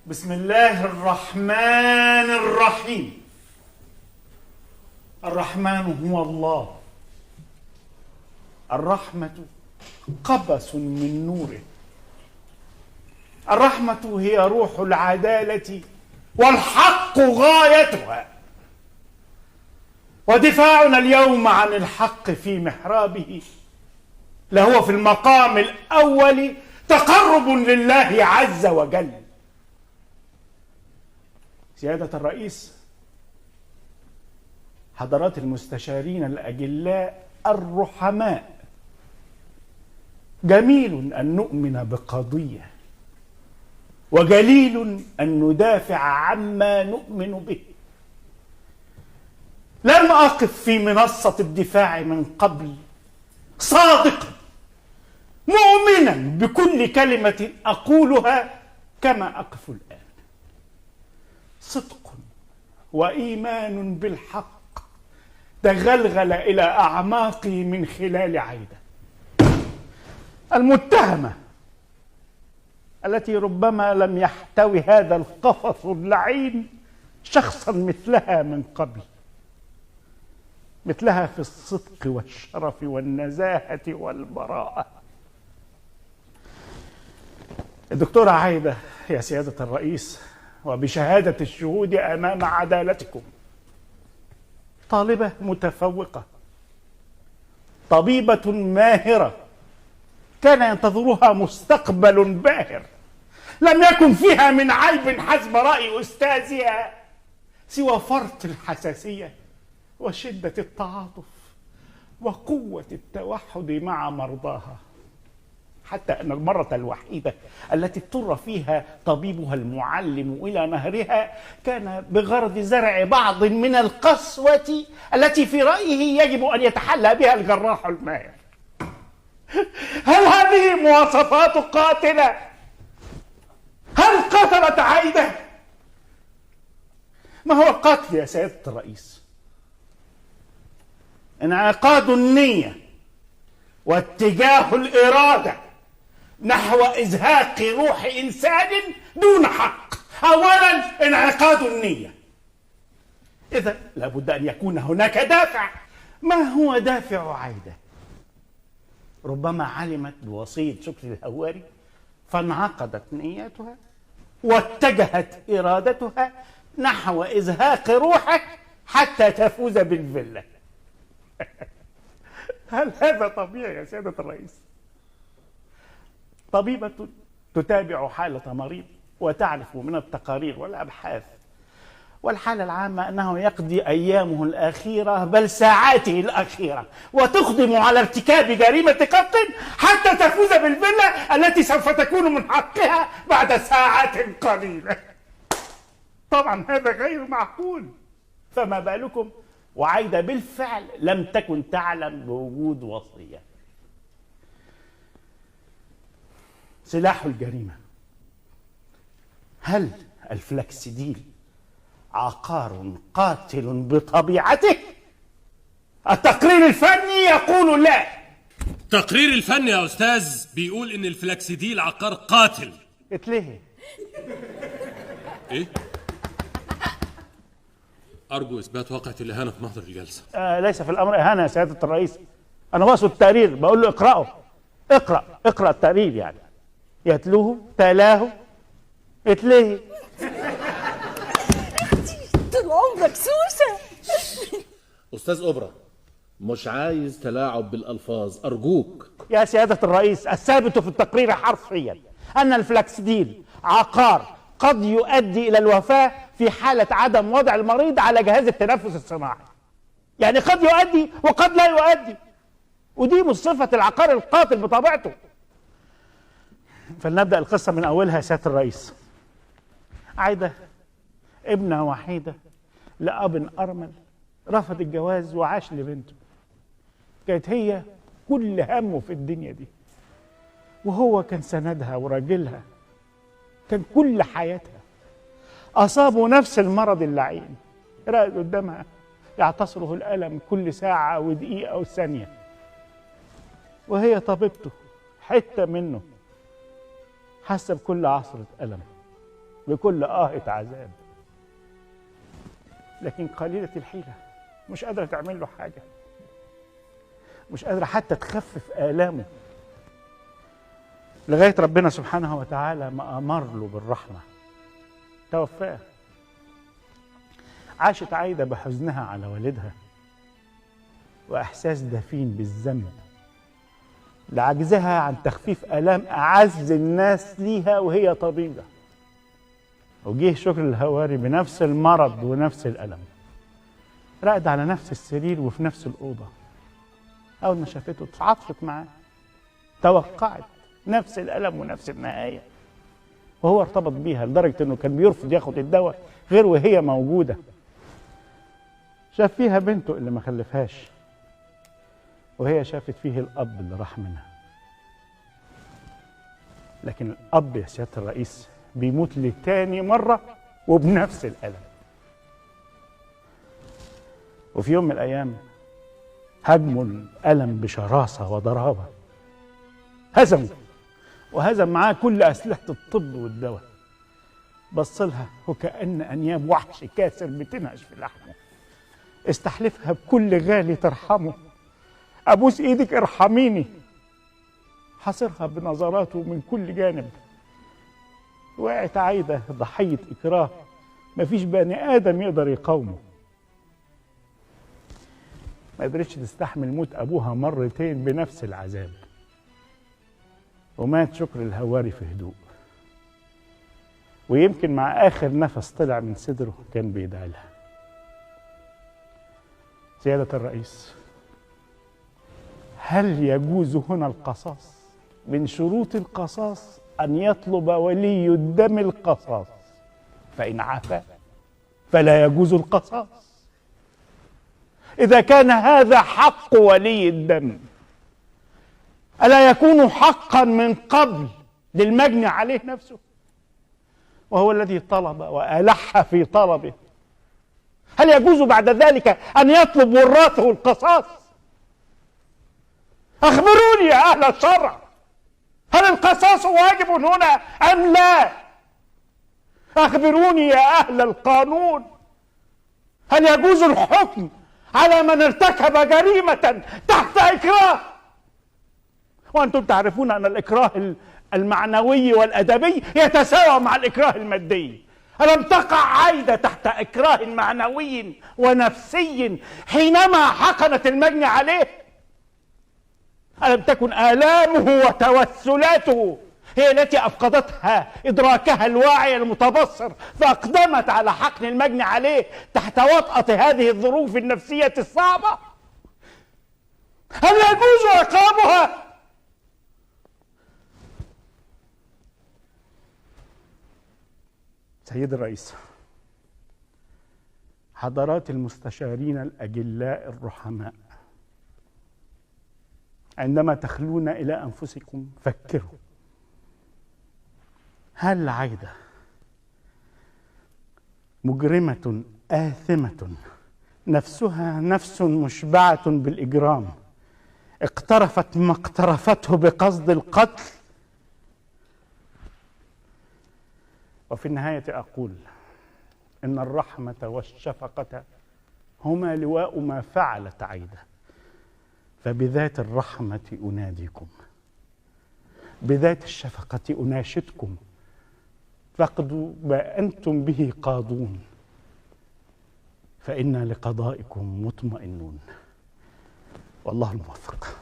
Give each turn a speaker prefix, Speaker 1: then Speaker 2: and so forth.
Speaker 1: بسم الله الرحمن الرحيم. الرحمن هو الله، الرحمة قبس من نوره، الرحمة هي روح العدالة والحق غايتها، ودفاعنا اليوم عن الحق في محرابه لهو في المقام الأول تقرب لله عز وجل. سيادة الرئيس، حضرات المستشارين الأجلاء الرحماء، جميل أن نؤمن بقضية وجليل أن ندافع عما نؤمن به. لم أقف في منصة الدفاع من قبل صادقا مؤمنا بكل كلمة أقولها كما أقف الآن. صدق وإيمان بالحق تغلغل إلى أعماقي من خلال عايدة المتهمة التي ربما لم يحتوي هذا القفص اللعين شخصا مثلها من قبل، مثلها في الصدق والشرف والنزاهة والبراءة. الدكتورة عايدة يا سيادة الرئيس، وبشهادة الشهود أمام عدالتكم، طالبة متفوقة، طبيبة ماهرة كان ينتظرها مستقبل باهر، لم يكن فيها من عيب حسب رأي أستاذها سوى فرط الحساسية وشدة التعاطف وقوة التوحد مع مرضاها، حتى أن المرة الوحيدة التي اضطر فيها طبيبها المعلم إلى نهرها كان بغرض زرع بعض من القسوة التي في رأيه يجب أن يتحلى بها الجراح الماهر. هل هذه مواصفات قاتلة؟ هل قتلت عايدة؟ ما هو القتل يا سيادة الرئيس؟ انعقاد النية واتجاه الإرادة نحو إزهاق روح إنسان دون حق. أولا انعقاد النية، إذا لابد أن يكون هناك دافع. ما هو دافع عايدة؟ ربما علمت بوصية شكري الهواري فانعقدت نيتها واتجهت إرادتها نحو إزهاق روحه حتى تفوز بالفيلا. هل هذا طبيعي يا سيادة الرئيس؟ طبيبة تتابع حالة مريض وتعرف من التقارير والأبحاث والحالة العامة أنه يقضي أيامه الأخيرة بل ساعاته الأخيرة وتقدم على ارتكاب جريمة قتل حتى تفوز بالفيلا التي سوف تكون من حقها بعد ساعات قليلة. طبعا هذا غير معقول، فما بالكم وعايدة بالفعل لم تكن تعلم بوجود وصية. سلاح الجريمة، هل الفلكسديل عقار قاتل بطبيعته؟ التقرير الفني يقول لا.
Speaker 2: التقرير الفني يا أستاذ بيقول إن الفلكسديل عقار قاتل.
Speaker 1: اتلهي.
Speaker 2: إيه؟ أرجو إثبات واقعة الإهانة في محضر الجلسة.
Speaker 1: ليس في الأمر إهانة يا سيادة الرئيس، أنا بقصد التقرير، بقول له اقرأه. اقرأ التقرير، يعني يتلوه تلاه اتلهي.
Speaker 3: طول عمرك سوسة.
Speaker 4: أستاذ أوبرا، مش عايز تلاعب بالألفاظ أرجوك.
Speaker 1: يا سيادة الرئيس، الثابت في التقرير حرفيا أن الفلكسديل عقار قد يؤدي إلى الوفاة في حالة عدم وضع المريض على جهاز التنفس الصناعي. يعني قد يؤدي وقد لا يؤدي، ودي مش صفة العقار القاتل بطبيعته. فلنبدأ القصة من أولها يا سيادة الرئيس. عايدة ابنة وحيدة لأب أرمل رفض الجواز وعاش لبنته، كانت هي كل همه في الدنيا دي، وهو كان سندها وراجلها، كان كل حياتها. أصابوا نفس المرض اللعين، راقد قدامها يعتصره الألم كل ساعة ودقيقة وثانية، وهي طبيبته حتة منه، حاسة بكل عصرة ألم بكل آهة عذاب، لكن قليلة الحيلة، مش قادرة تعمل له حاجة، مش قادرة حتى تخفف آلامه، لغاية ربنا سبحانه وتعالى ما أمر له بالرحمة توفاه. عاشت عايدة بحزنها على والدها وإحساس دفين بالذنب لعجزها عن تخفيف آلام أعز الناس ليها وهي طبيبة. وجيه شكر الهواري بنفس المرض ونفس الألم، رقد على نفس السرير وفي نفس الأوضة. أول ما شافته اتعاطفت معاه، توقعت نفس الألم ونفس النهاية، وهو ارتبط بيها لدرجة إنه كان بيرفض ياخد الدواء غير وهي موجودة. شاف فيها بنته اللي ما خلفهاش، وهي شافت فيه الأب اللي راح منها. لكن الأب يا سيادة الرئيس بيموت لتاني مرة وبنفس الألم. وفي يوم من الأيام هاجموا الألم بشراسة وضرابة، هزموا وهزم معاه كل أسلحة الطب والدواء. بص لها وكأن أنياب وحش كاسر بتنهش في لحمه، استحلفها بكل غالي ترحمه، أبوس إيدك ارحميني. حاصرها بنظراته من كل جانب. وقعت عايدة ضحية إكراه مفيش بني آدم يقدر يقاومه. ما قدرتش تستحمل موت أبوها مرتين بنفس العذاب، ومات شكر الهواري في هدوء. ويمكن مع آخر نفس طلع من صدره كان بيدعي لها. سيادة الرئيس، هل يجوز هنا القصاص؟ من شروط القصاص أن يطلب ولي الدم القصاص، فإن عفا فلا يجوز القصاص. إذا كان هذا حق ولي الدم، ألا يكون حقا من قبل للمجني عليه نفسه، وهو الذي طلب وألح في طلبه؟ هل يجوز بعد ذلك أن يطلب وراثه القصاص؟ أخبروني يا أهل الشرع، هل القصاص واجب هنا أم لا؟ أخبروني يا أهل القانون، هل يجوز الحكم على من ارتكب جريمة تحت إكراه؟ وأنتم تعرفون أن الإكراه المعنوي والأدبي يتساوى مع الإكراه المادي. ألم تقع عايدة تحت إكراه معنوي ونفسي حينما حقنت المجني عليه؟ ألم تكن آلامه وتوسلاته هي التي أفقدتها إدراكها الواعي المتبصر فأقدمت على حقن المجني عليه تحت وطأة هذه الظروف النفسية الصعبة؟ هل يجوز عقابها؟ سيد الرئيس، حضرات المستشارين الأجلاء الرحماء، عندما تخلون إلى أنفسكم فكروا، هل عايدة مجرمة آثمة نفسها نفس مشبعة بالإجرام اقترفت ما اقترفته بقصد القتل؟ وفي النهاية أقول إن الرحمة والشفقة هما لواء ما فعلت عايدة، فبذات الرحمة أناديكم، بذات الشفقة أناشدكم، فاقضوا ما أنتم به قاضون، فإنا لقضائكم مطمئنون. والله الموفق.